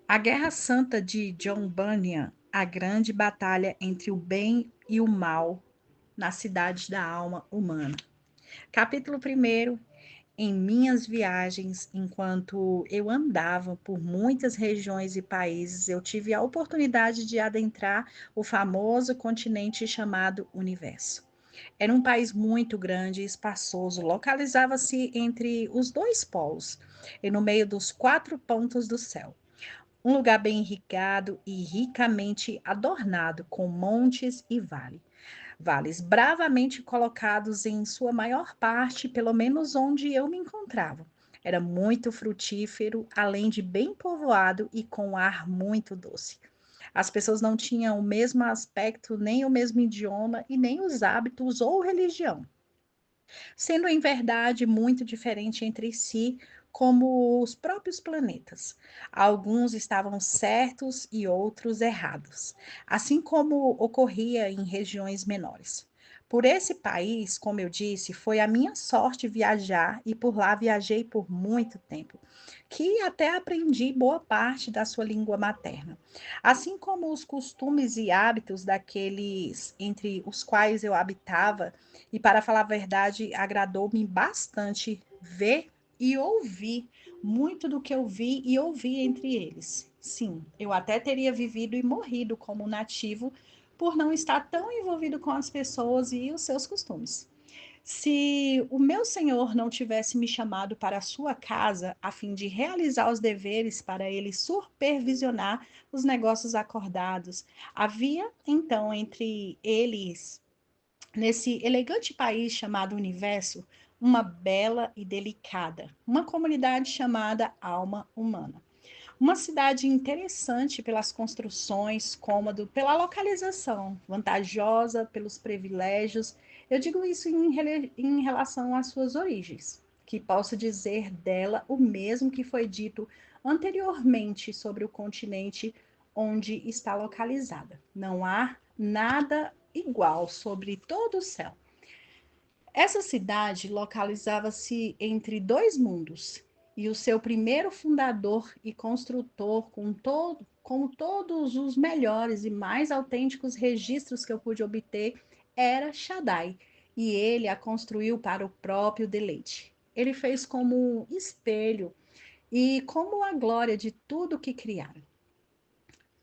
A Guerra Santa de John Bunyan, a grande batalha entre o bem e o mal na cidade da alma humana. Capítulo 1. Em minhas viagens, enquanto eu andava por muitas regiões e países, eu tive a oportunidade de adentrar o famoso continente chamado Universo. Era um país muito grande e espaçoso, localizava-se entre os dois polos e no meio dos quatro pontos do céu. Um lugar bem irrigado e ricamente adornado com montes e vales bravamente colocados em sua maior parte, pelo menos onde eu me encontrava. Era muito frutífero, além de bem povoado e com ar muito doce. As pessoas não tinham o mesmo aspecto, nem o mesmo idioma e nem os hábitos ou religião, sendo em verdade muito diferente entre si, como os próprios planetas. Alguns estavam certos e outros errados, assim como ocorria em regiões menores. Por esse país, como eu disse, foi a minha sorte viajar e por lá viajei por muito tempo, que até aprendi boa parte da sua língua materna, assim como os costumes e hábitos daqueles entre os quais eu habitava, e para falar a verdade, agradou-me bastante ver e ouvir muito do que eu vi e ouvi entre eles. Sim, eu até teria vivido e morrido como nativo por não estar tão envolvido com as pessoas e os seus costumes. Se o meu senhor não tivesse me chamado para a sua casa a fim de realizar os deveres para ele supervisionar os negócios acordados, havia então entre eles, nesse elegante país chamado Universo, uma bela e delicada, uma comunidade chamada Alma Humana. Uma cidade interessante pelas construções, cômodo, pela localização, vantajosa pelos privilégios. Eu digo isso em relação às suas origens, que posso dizer dela o mesmo que foi dito anteriormente sobre o continente onde está localizada. Não há nada igual sobre todo o céu. Essa cidade localizava-se entre dois mundos, e o seu primeiro fundador e construtor, com todos os melhores e mais autênticos registros que eu pude obter, era Shaddai, e ele a construiu para o próprio deleite. Ele fez como um espelho e como a glória de tudo que criara.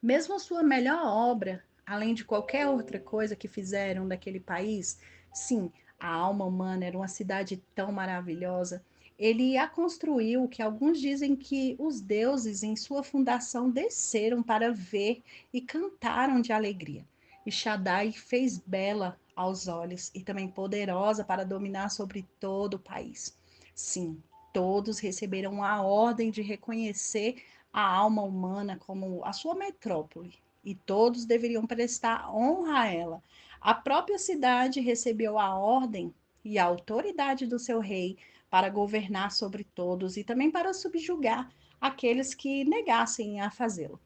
Mesmo a sua melhor obra, além de qualquer outra coisa que fizeram daquele país, sim, a alma humana era uma cidade tão maravilhosa. Ele a construiu que alguns dizem que os deuses em sua fundação desceram para ver e cantaram de alegria. E Shaddai fez bela aos olhos e também poderosa para dominar sobre todo o país. Sim, todos receberam a ordem de reconhecer a alma humana como a sua metrópole, e todos deveriam prestar honra a ela. A própria cidade recebeu a ordem e a autoridade do seu rei para governar sobre todos e também para subjugar aqueles que negassem a fazê-lo.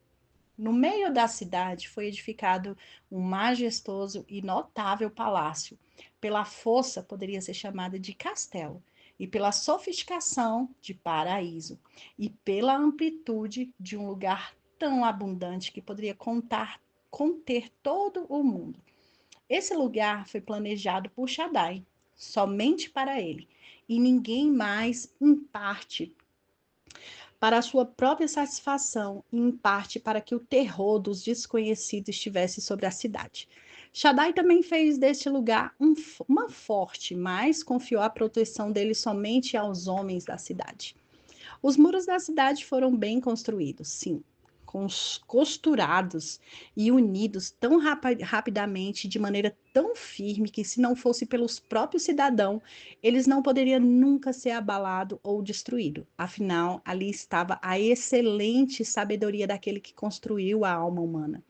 No meio da cidade foi edificado um majestoso e notável palácio. Pela força, poderia ser chamada de castelo, e pela sofisticação, de paraíso, e pela amplitude de um lugar tão abundante que poderia conter todo o mundo. Esse lugar foi planejado por Shaddai, somente para ele, e ninguém mais, em parte para a sua própria satisfação e, em parte, para que o terror dos desconhecidos estivesse sobre a cidade. Shaddai também fez deste lugar uma forte, mas confiou a proteção dele somente aos homens da cidade. Os muros da cidade foram bem construídos, sim, costurados e unidos tão rapidamente, de maneira tão firme, que se não fosse pelos próprios cidadãos, eles não poderiam nunca ser abalado ou destruído. Afinal, ali estava a excelente sabedoria daquele que construiu a alma humana.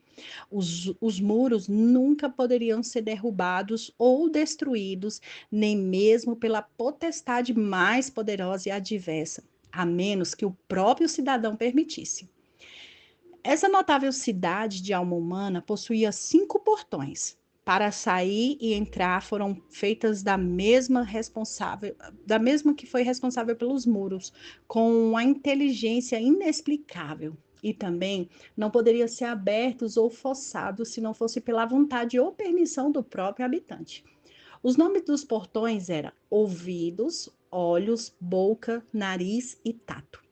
Os muros nunca poderiam ser derrubados ou destruídos, nem mesmo pela potestade mais poderosa e adversa, a menos que o próprio cidadão permitisse. Essa notável cidade de alma humana possuía 5 portões. Para sair e entrar foram feitas da mesma que foi responsável pelos muros, com uma inteligência inexplicável. e também não poderia ser abertos ou forçados se não fosse pela vontade ou permissão do próprio habitante. Os nomes dos portões eram ouvidos, olhos, boca, nariz e tato.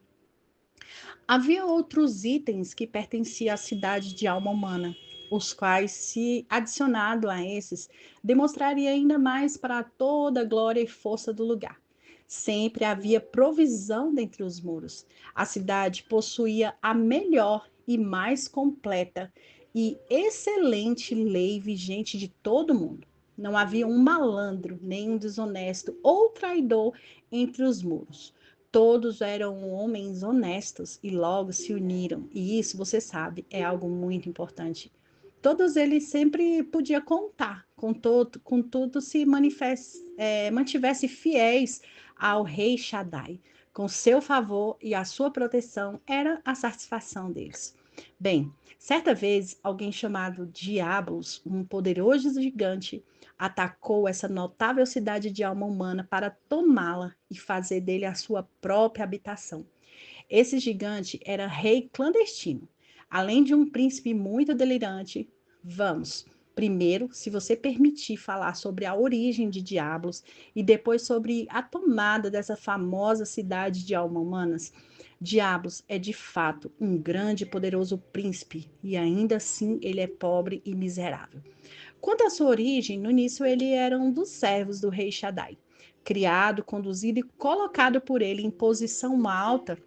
Havia outros itens que pertenciam à cidade de alma humana, os quais, se adicionado a esses, demonstraria ainda mais para toda a glória e força do lugar. Sempre havia provisão dentre os muros. A cidade possuía a melhor e mais completa e excelente lei vigente de todo o mundo. Não havia um malandro, nem um desonesto ou traidor entre os muros. Todos eram homens honestos e logo se uniram. E isso, você sabe, é algo muito importante. Todos eles sempre podiam contar, com tudo se mantivesse fiéis ao rei Shaddai. Com seu favor e a sua proteção era a satisfação deles. Bem, certa vez, alguém chamado Diablos, um poderoso gigante, atacou essa notável cidade de alma humana para tomá-la e fazer dele a sua própria habitação. Esse gigante era rei clandestino, além de um príncipe muito delirante. Vamos, primeiro, se você permitir falar sobre a origem de Diablos e depois sobre a tomada dessa famosa cidade de alma humanas. Diablos é de fato um grande e poderoso príncipe e ainda assim ele é pobre e miserável. Quanto à sua origem, no início ele era um dos servos do rei Shaddai, criado, conduzido e colocado por ele em posição alta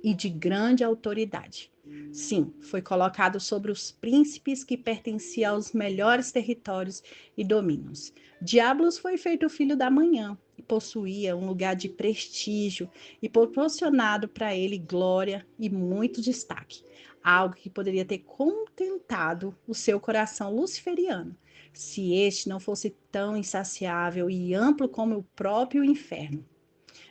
e de grande autoridade. Sim, foi colocado sobre os príncipes que pertenciam aos melhores territórios e domínios. Diablos foi feito filho da manhã e possuía um lugar de prestígio e proporcionado para ele glória e muito destaque, algo que poderia ter contentado o seu coração luciferiano, se este não fosse tão insaciável e amplo como o próprio inferno.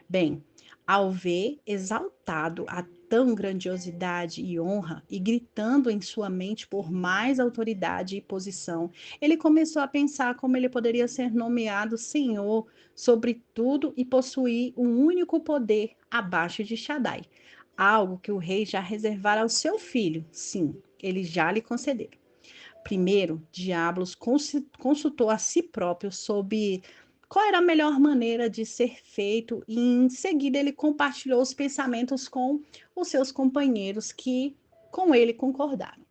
Bem, ao ver exaltado a tão grandiosidade e honra e gritando em sua mente por mais autoridade e posição, ele começou a pensar como ele poderia ser nomeado Senhor sobre tudo e possuir um único poder abaixo de Shaddai, algo que o rei já reservara ao seu filho. Sim, ele já lhe concedeu. Primeiro, Diablos consultou a si próprio sobre qual era a melhor maneira de ser feito, e em seguida ele compartilhou os pensamentos com os seus companheiros que com ele concordaram.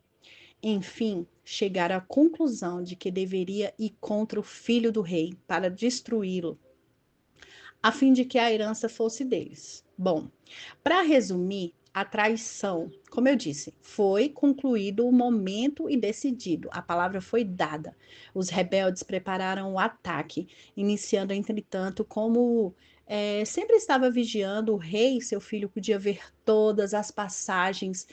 Enfim, chegaram à conclusão de que deveria ir contra o filho do rei para destruí-lo, a fim de que a herança fosse deles. Bom, para resumir, a traição, como eu disse, foi concluído o momento e decidido. A palavra foi dada. Os rebeldes prepararam o ataque, iniciando, entretanto, como sempre estava vigiando, o rei, seu filho, podia ver todas as passagens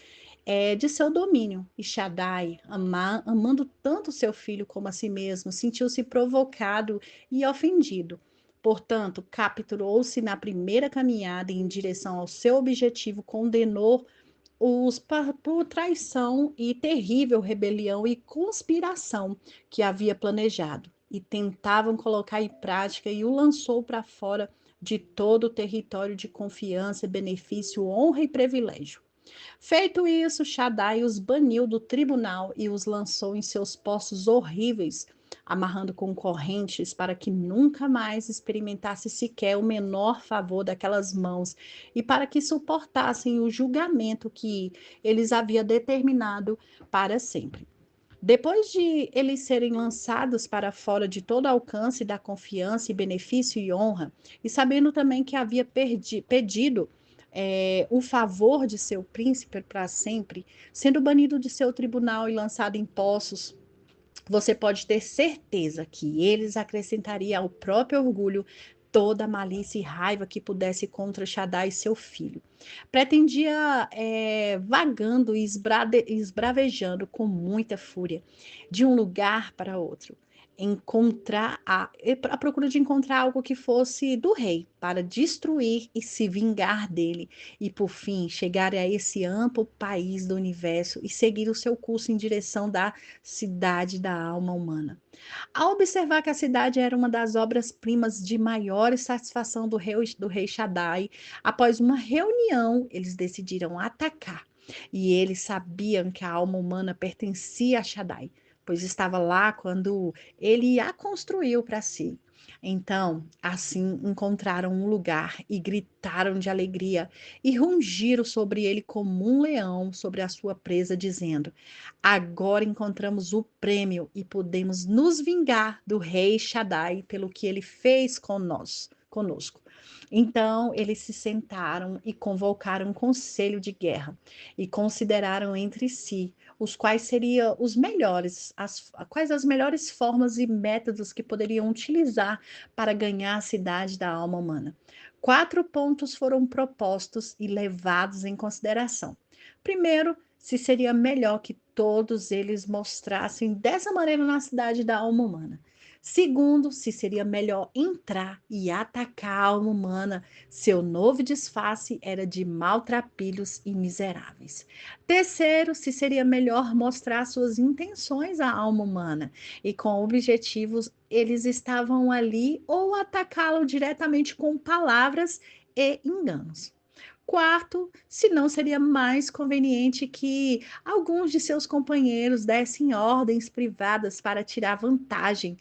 de seu domínio. E Shaddai, amando tanto seu filho como a si mesmo, sentiu-se provocado e ofendido. Portanto, capturou-se na primeira caminhada em direção ao seu objetivo, condenou os por traição e terrível rebelião e conspiração que havia planejado, e tentavam colocar em prática, e o lançou para fora de todo o território de confiança, benefício, honra e privilégio. Feito isso, Shaddai os baniu do tribunal e os lançou em seus postos horríveis, amarrando com correntes para que nunca mais experimentasse sequer o menor favor daquelas mãos e para que suportassem o julgamento que eles haviam determinado para sempre. Depois de eles serem lançados para fora de todo alcance da confiança e benefício e honra, e sabendo também que havia pedido o favor de seu príncipe para sempre, sendo banido de seu tribunal e lançado em poços, você pode ter certeza que eles acrescentariam ao próprio orgulho toda a malícia e raiva que pudesse contra Shaddai, seu filho. Pretendia, vagando e esbravejando com muita fúria, de um lugar para outro, à procura de encontrar algo que fosse do rei, para destruir e se vingar dele, e por fim chegar a esse amplo país do universo e seguir o seu curso em direção da cidade da alma humana. Ao observar que a cidade era uma das obras-primas de maior satisfação do rei Shaddai, após uma reunião, eles decidiram atacar. E eles sabiam que a alma humana pertencia a Shaddai, pois estava lá quando ele a construiu para si. Então, assim encontraram um lugar e gritaram de alegria e rungiram sobre ele como um leão sobre a sua presa, dizendo: Agora encontramos o prêmio e podemos nos vingar do rei Shaddai pelo que ele fez conosco. Então eles se sentaram e convocaram um conselho de guerra e consideraram entre si os quais seriam os melhores, quais as melhores formas e métodos que poderiam utilizar para ganhar a cidade da alma humana. 4 pontos foram propostos e levados em consideração. Primeiro, se seria melhor que todos eles mostrassem dessa maneira na cidade da alma humana. Segundo, se seria melhor entrar e atacar a alma humana. Seu novo disfarce era de maltrapilhos e miseráveis. Terceiro, se seria melhor mostrar suas intenções à alma humana. E com objetivos, eles estavam ali ou atacá-lo diretamente com palavras e enganos. Quarto, se não seria mais conveniente que alguns de seus companheiros dessem ordens privadas para tirar vantagem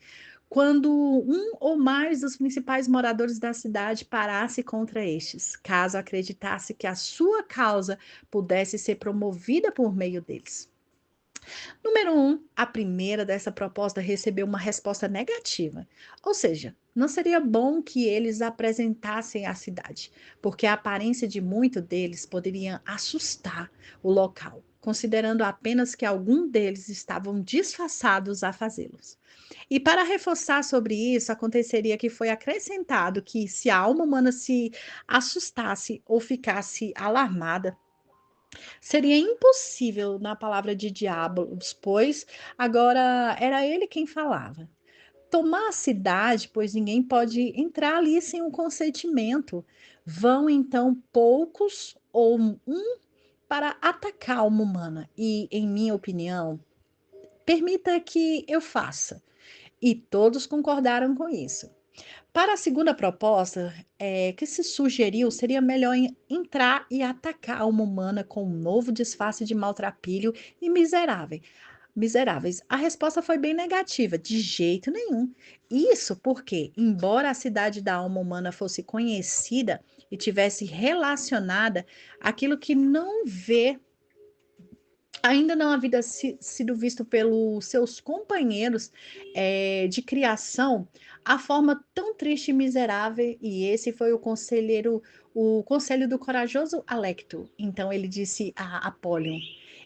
quando um ou mais dos principais moradores da cidade parasse contra estes, caso acreditasse que a sua causa pudesse ser promovida por meio deles. Número 1, a primeira dessa proposta recebeu uma resposta negativa, ou seja, não seria bom que eles apresentassem a cidade, porque a aparência de muitos deles poderia assustar o local, considerando apenas que algum deles estavam disfarçados a fazê-los. E para reforçar sobre isso, aconteceria que foi acrescentado que se a alma humana se assustasse ou ficasse alarmada, seria impossível na palavra de diabos, pois agora era ele quem falava. Tomar a cidade, pois ninguém pode entrar ali sem um consentimento. Vão então poucos ou um para atacar a alma humana. E, em minha opinião, permita que eu faça. E todos concordaram com isso. Para a segunda proposta, que se sugeriu, seria melhor entrar e atacar a alma humana com um novo disfarce de maltrapilho e miseráveis. A resposta foi bem negativa, de jeito nenhum. Isso porque, embora a cidade da alma humana fosse conhecida e tivesse relacionada, aquilo que não vê ainda não havia sido visto pelos seus companheiros de criação a forma tão triste e miserável, e esse foi o conselho do corajoso Alecto. Então ele disse a Apollyon: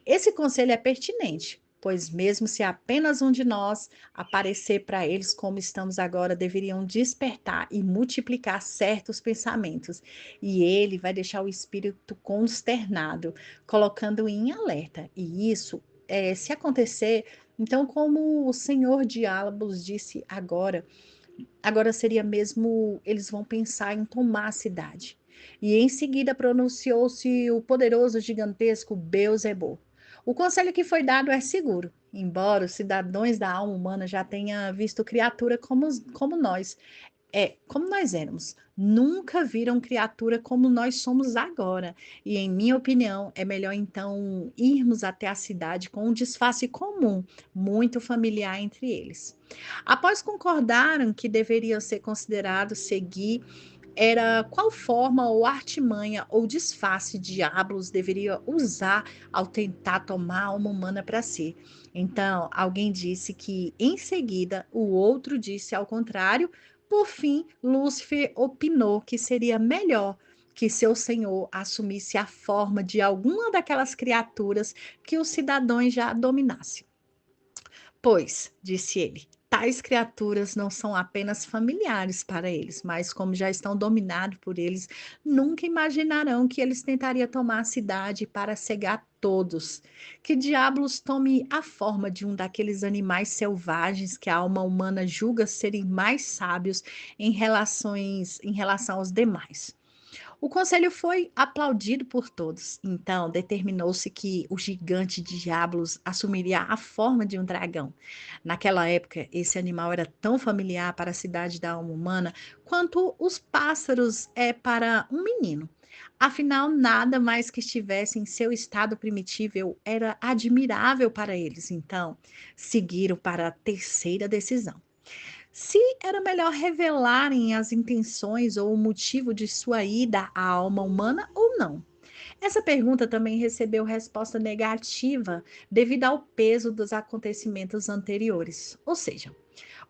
Esse conselho é pertinente, pois mesmo se apenas um de nós aparecer para eles como estamos agora, deveriam despertar e multiplicar certos pensamentos, e ele vai deixar o espírito consternado colocando em alerta. E isso, se acontecer, então, como o Senhor Diabos disse agora seria mesmo, eles vão pensar em tomar a cidade. E em seguida pronunciou-se o poderoso gigantesco Beelzebub. O conselho que foi dado é seguro, embora os cidadãos da alma humana já tenham visto criatura como nós, como nós éramos. Nunca viram criatura como nós somos agora. E, em minha opinião, é melhor então irmos até a cidade com um disfarce comum, muito familiar entre eles. Após concordaram que deveria ser considerado seguir era qual forma ou artimanha ou disfarce diabos deveria usar ao tentar tomar a alma humana para si. Então, alguém disse que em seguida o outro disse ao contrário. Por fim, Lúcifer opinou que seria melhor que seu senhor assumisse a forma de alguma daquelas criaturas que os cidadãos já dominassem. Pois, disse ele, tais criaturas não são apenas familiares para eles, mas como já estão dominados por eles, nunca imaginarão que eles tentariam tomar a cidade para cegar todos. Que diabos tome a forma de um daqueles animais selvagens que a alma humana julga serem mais sábios em relação aos demais. O conselho foi aplaudido por todos. Então, determinou-se que o gigante Diablos assumiria a forma de um dragão. Naquela época, esse animal era tão familiar para a cidade da alma humana quanto os pássaros é para um menino. Afinal, nada mais que estivesse em seu estado primitivo era admirável para eles. Então, seguiram para a terceira decisão. Se era melhor revelarem as intenções ou o motivo de sua ida à alma humana ou não. Essa pergunta também recebeu resposta negativa devido ao peso dos acontecimentos anteriores. Ou seja,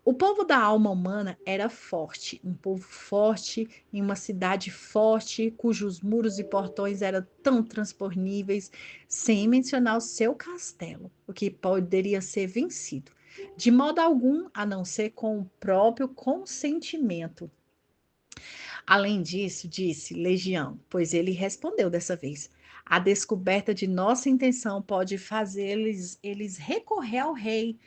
o povo da alma humana era forte, um povo forte em uma cidade forte, cujos muros e portões eram tão transponíveis, sem mencionar o seu castelo, o que poderia ser vencido, de modo algum, a não ser com o próprio consentimento. Além disso, disse Legião, pois ele respondeu dessa vez. A descoberta de nossa intenção pode fazer eles recorrer ao rei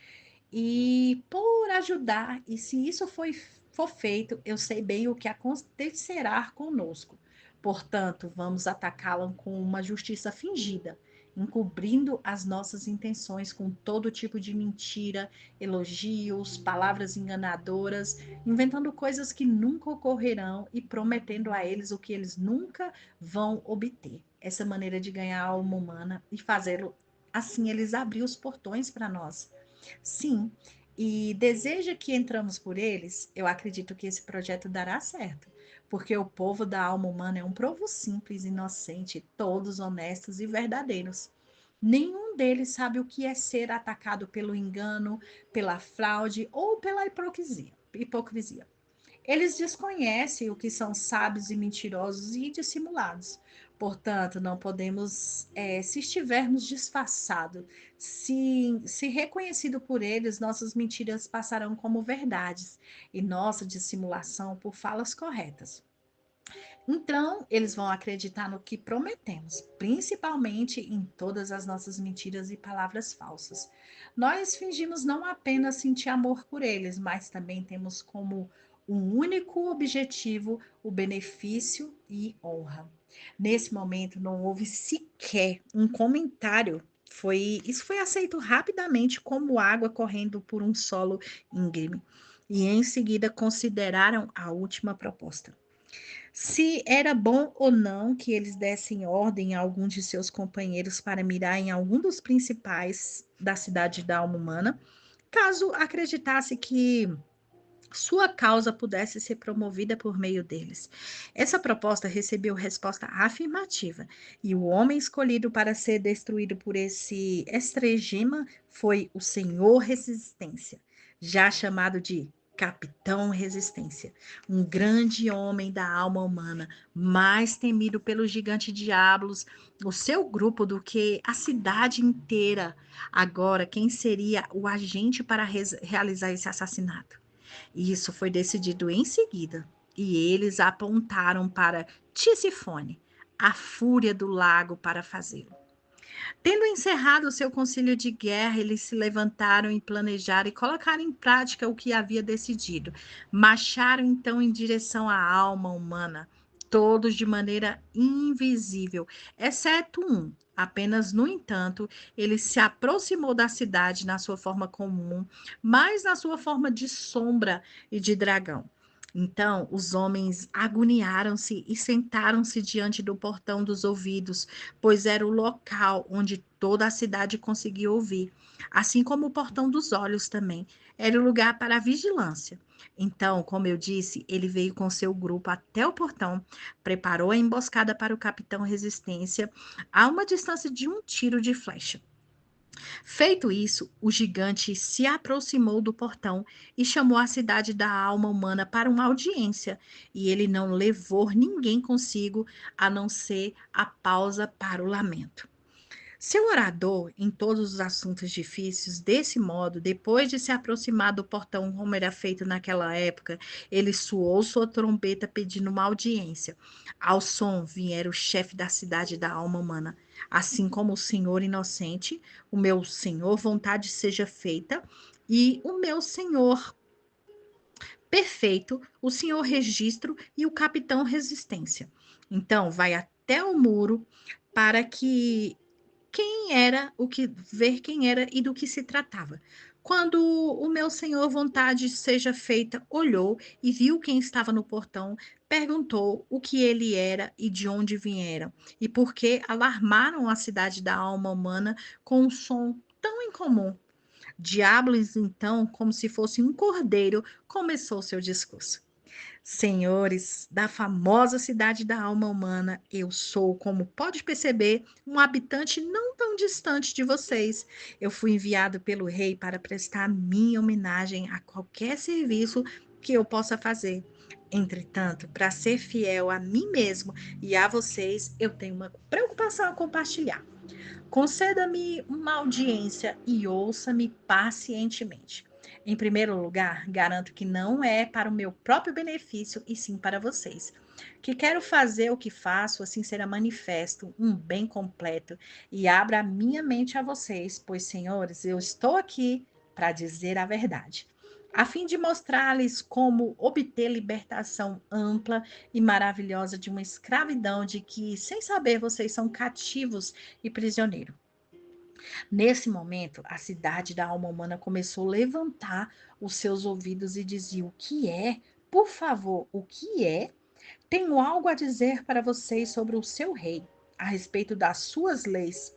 e por ajudar, e se isso for feito, eu sei bem o que acontecerá conosco. Portanto, vamos atacá-la com uma justiça fingida, encobrindo as nossas intenções com todo tipo de mentira, elogios, palavras enganadoras, inventando coisas que nunca ocorrerão e prometendo a eles o que eles nunca vão obter. Essa maneira de ganhar a alma humana e fazê-lo assim, eles abriram os portões para nós. Sim, e deseja que entramos por eles, eu acredito que esse projeto dará certo, porque o povo da alma humana é um povo simples, inocente, todos honestos e verdadeiros. Nenhum deles sabe o que é ser atacado pelo engano, pela fraude ou pela hipocrisia. Eles desconhecem o que são sábios e mentirosos e dissimulados. Portanto, não podemos, se estivermos disfarçados, se reconhecido por eles, nossas mentiras passarão como verdades e nossa dissimulação por falas corretas. Então, eles vão acreditar no que prometemos, principalmente em todas as nossas mentiras e palavras falsas. Nós fingimos não apenas sentir amor por eles, mas também temos como um único objetivo o benefício e honra. Nesse momento, não houve sequer um comentário. Isso foi aceito rapidamente como água correndo por um solo íngreme. E em seguida consideraram a última proposta. Se era bom ou não que eles dessem ordem a algum de seus companheiros para mirar em algum dos principais da cidade da alma humana, caso acreditasse que sua causa pudesse ser promovida por meio deles. Essa proposta recebeu resposta afirmativa, e o homem escolhido para ser destruído por esse estregema foi o Senhor Resistência, já chamado de Capitão Resistência, um grande homem da alma humana, mais temido pelo gigante Diablos, o seu grupo, do que a cidade inteira. Agora, quem seria o agente para realizar esse assassinato? E isso foi decidido em seguida, e eles apontaram para Tisifone, a fúria do lago, para fazê-lo. Tendo encerrado o seu concílio de guerra, eles se levantaram e planejaram e colocaram em prática o que havia decidido. Marcharam então em direção à alma humana, todos de maneira invisível, exceto um. Apenas, no entanto, ele se aproximou da cidade na sua forma comum, mas na sua forma de sombra e de dragão. Então, os homens agoniaram-se e sentaram-se diante do portão dos ouvidos, pois era o local onde toda a cidade conseguia ouvir, assim como o portão dos olhos também. Era o lugar para a vigilância. Então, como eu disse, ele veio com seu grupo até o portão, preparou a emboscada para o capitão Resistência, a uma distância de um tiro de flecha. Feito isso, o gigante se aproximou do portão e chamou a cidade da alma humana para uma audiência, e ele não levou ninguém consigo, a não ser a pausa para o lamento. Seu orador em todos os assuntos difíceis, desse modo, depois de se aproximar do portão, como era feito naquela época, ele soou sua trombeta pedindo uma audiência. Ao som viera o chefe da cidade da alma humana. Assim como o Senhor inocente, o meu Senhor, vontade seja feita, e o meu Senhor perfeito, o Senhor registro e o capitão resistência. Então, vai até o muro para que quem era, o que ver quem era e do que se tratava. Quando o meu senhor vontade seja feita, olhou e viu quem estava no portão, perguntou o que ele era e de onde vieram, e por que alarmaram a cidade da alma humana com um som tão incomum. Diablos, então, como se fosse um cordeiro, começou seu discurso. Senhores da famosa cidade da alma humana, eu sou, como pode perceber, um habitante não tão distante de vocês. Eu fui enviado pelo rei para prestar minha homenagem a qualquer serviço que eu possa fazer. Entretanto, para ser fiel a mim mesmo e a vocês, eu tenho uma preocupação a compartilhar. Conceda-me uma audiência e ouça-me pacientemente. Em primeiro lugar, garanto que não é para o meu próprio benefício, e sim para vocês. Que quero fazer o que faço, assim será manifesto, um bem completo, e abra a minha mente a vocês, pois, senhores, eu estou aqui para dizer a verdade, a fim de mostrar-lhes como obter libertação ampla e maravilhosa de uma escravidão de que, sem saber, vocês são cativos e prisioneiros. Nesse momento, a cidade da alma humana começou a levantar os seus ouvidos e dizia: O que é? Por favor, o que é? Tenho algo a dizer para vocês sobre o seu rei, a respeito das suas leis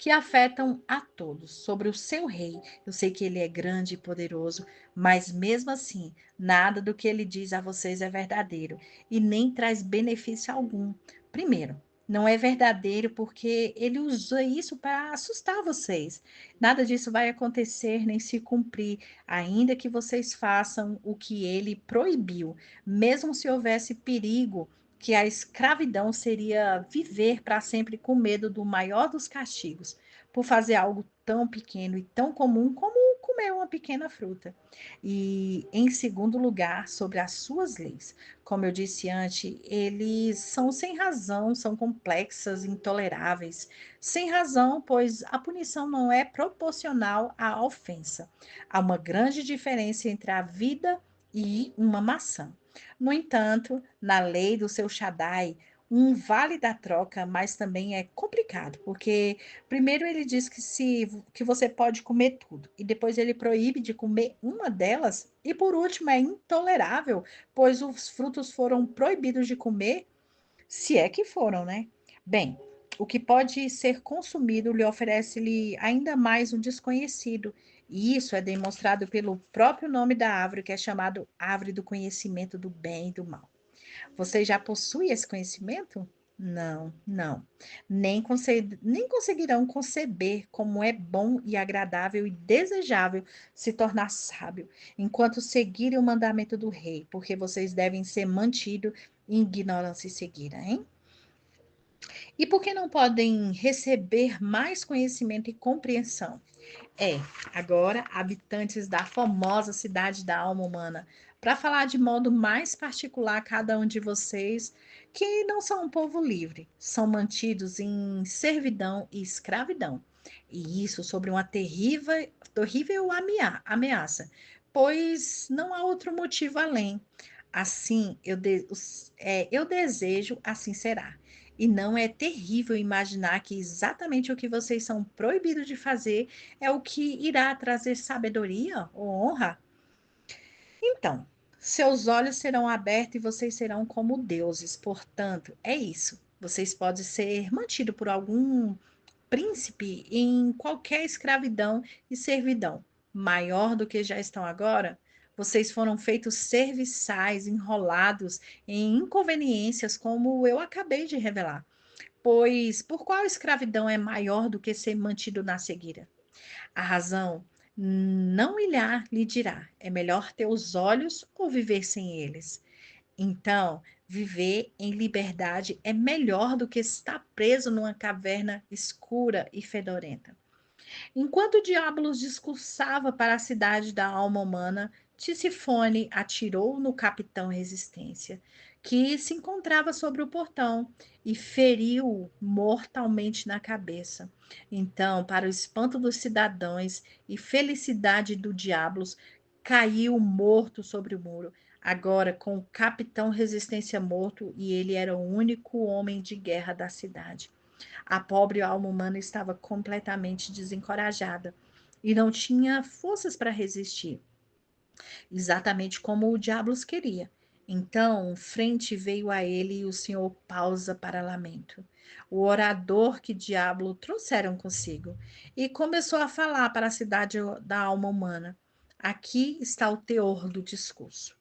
que afetam a todos. Sobre o seu rei, eu sei que ele é grande e poderoso, mas mesmo assim, nada do que ele diz a vocês é verdadeiro e nem traz benefício algum. Primeiro, não é verdadeiro porque ele usa isso para assustar vocês. Nada disso vai acontecer nem se cumprir, ainda que vocês façam o que ele proibiu, mesmo se houvesse perigo que a escravidão seria viver para sempre com medo do maior dos castigos, por fazer algo tão pequeno e tão comum como comer uma pequena fruta. E, em segundo lugar, sobre as suas leis. Como eu disse antes, eles são sem razão, são complexas, intoleráveis. Sem razão, pois a punição não é proporcional à ofensa. Há uma grande diferença entre a vida e uma maçã. No entanto, na lei do seu Shaddai, um vale da troca, mas também é complicado, porque primeiro ele diz que você pode comer tudo, e depois ele proíbe de comer uma delas, e por último é intolerável, pois os frutos foram proibidos de comer, se é que foram, né? Bem, o que pode ser consumido lhe oferece-lhe ainda mais um desconhecido, e isso é demonstrado pelo próprio nome da árvore, que é chamado árvore do conhecimento do bem e do mal. Você já possui esse conhecimento? Não, não. Nem conseguirão conceber como é bom e agradável e desejável se tornar sábio, enquanto seguirem o mandamento do rei, porque vocês devem ser mantidos em ignorância e cegueira, hein? E por que não podem receber mais conhecimento e compreensão? É, agora, habitantes da famosa cidade da alma humana, para falar de modo mais particular a cada um de vocês, que não são um povo livre, são mantidos em servidão e escravidão. E isso sobre uma terrível ameaça, pois não há outro motivo além. Assim, eu desejo, assim será. E não é terrível imaginar que exatamente o que vocês são proibidos de fazer é o que irá trazer sabedoria ou honra? Então, seus olhos serão abertos e vocês serão como deuses. Portanto, é isso. Vocês podem ser mantidos por algum príncipe em qualquer escravidão e servidão, maior do que já estão agora. Vocês foram feitos serviçais, enrolados em inconveniências, como eu acabei de revelar. Pois por qual escravidão é maior do que ser mantido na cegueira? A razão não lhe dirá, é melhor ter os olhos ou viver sem eles. Então, viver em liberdade é melhor do que estar preso numa caverna escura e fedorenta. Enquanto Diabolos discursava para a cidade da alma humana, Tisifone atirou no capitão Resistência, que se encontrava sobre o portão, e feriu-o mortalmente na cabeça. Então, para o espanto dos cidadãos e felicidade do Diabolos, caiu morto sobre o muro. Agora, com o capitão Resistência morto, e ele era o único homem de guerra da cidade. A pobre alma humana estava completamente desencorajada. e não tinha forças para resistir, exatamente como o diabo queria. Então, frente veio a ele e o Senhor pausa para lamento. O orador que diabo trouxeram consigo e começou a falar para a cidade da alma humana. Aqui está o teor do discurso.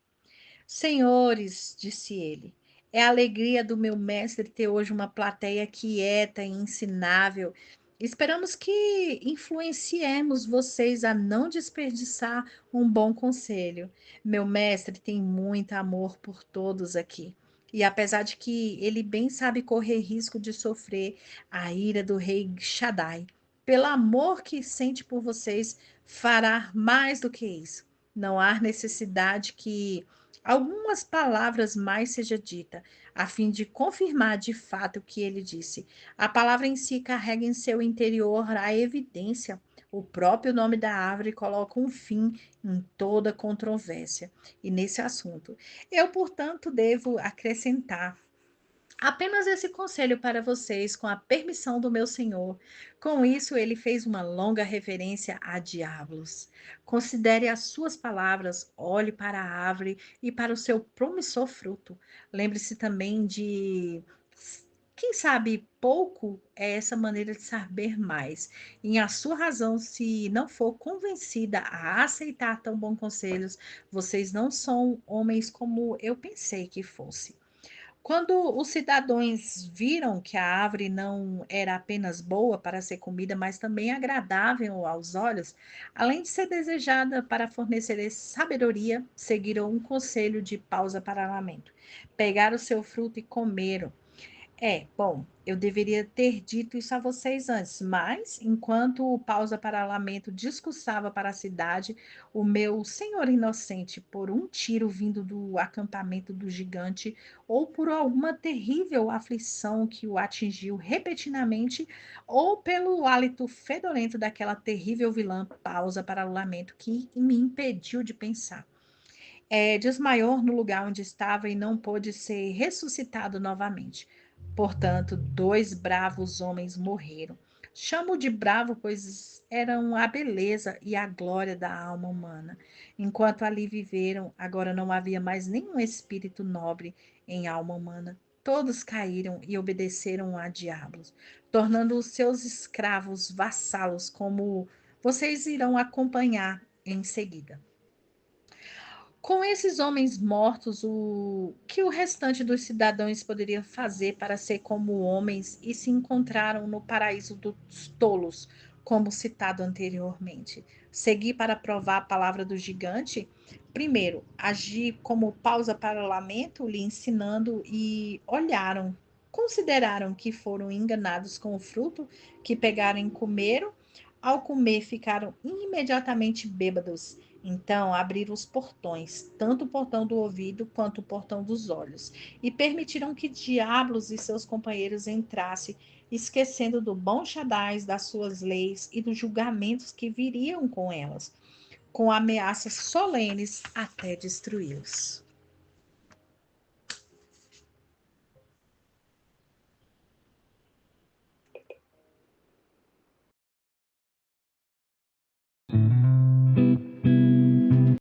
Senhores, disse ele, é a alegria do meu mestre ter hoje uma plateia quieta e ensinável. Esperamos que influenciemos vocês a não desperdiçar um bom conselho. Meu mestre tem muito amor por todos aqui. E apesar de que ele bem sabe correr risco de sofrer a ira do rei Shaddai, pelo amor que sente por vocês, fará mais do que isso. Não há necessidade que algumas palavras mais seja dita, a fim de confirmar de fato o que ele disse. A palavra em si carrega em seu interior a evidência. O próprio nome da árvore coloca um fim em toda controvérsia. E nesse assunto, eu, portanto, devo acrescentar apenas esse conselho para vocês, com a permissão do meu senhor. Com isso, ele fez uma longa referência a diabos. Considere as suas palavras, olhe para a árvore e para o seu promissor fruto. Lembre-se também de. Quem sabe pouco é essa maneira de saber mais. Em a sua razão, se não for convencida a aceitar tão bons conselhos, vocês não são homens como eu pensei que fosse. Quando os cidadãos viram que a árvore não era apenas boa para ser comida, mas também agradável aos olhos, além de ser desejada para fornecer sabedoria, seguiram um conselho de pausa para lamento. Pegaram o seu fruto e comeram. Bom, eu deveria ter dito isso a vocês antes, mas enquanto o pausa para lamento discursava para a cidade, o meu senhor inocente, por um tiro vindo do acampamento do gigante, ou por alguma terrível aflição que o atingiu repetidamente, ou pelo hálito fedorento daquela terrível vilã, pausa para o lamento que me impediu de pensar. Desmaiou no lugar onde estava e não pôde ser ressuscitado novamente. Portanto, dois bravos homens morreram. Chamo de bravo, pois eram a beleza e a glória da alma humana. Enquanto ali viveram, agora não havia mais nenhum espírito nobre em alma humana. Todos caíram e obedeceram a diabos, tornando os seus escravos vassalos, como vocês irão acompanhar em seguida. Com esses homens mortos, o que o restante dos cidadãos poderia fazer para ser como homens e se encontraram no paraíso dos tolos, como citado anteriormente? Seguir para provar a palavra do gigante? Primeiro, agir como pausa para o lamento, lhe ensinando e olharam, consideraram que foram enganados com o fruto que pegaram e comeram. Ao comer, ficaram imediatamente bêbados. Então abriram os portões, tanto o portão do ouvido quanto o portão dos olhos, e permitiram que Diablos e seus companheiros entrassem, esquecendo do bom Shaddai, das suas leis e dos julgamentos que viriam com elas, com ameaças solenes até destruí-los.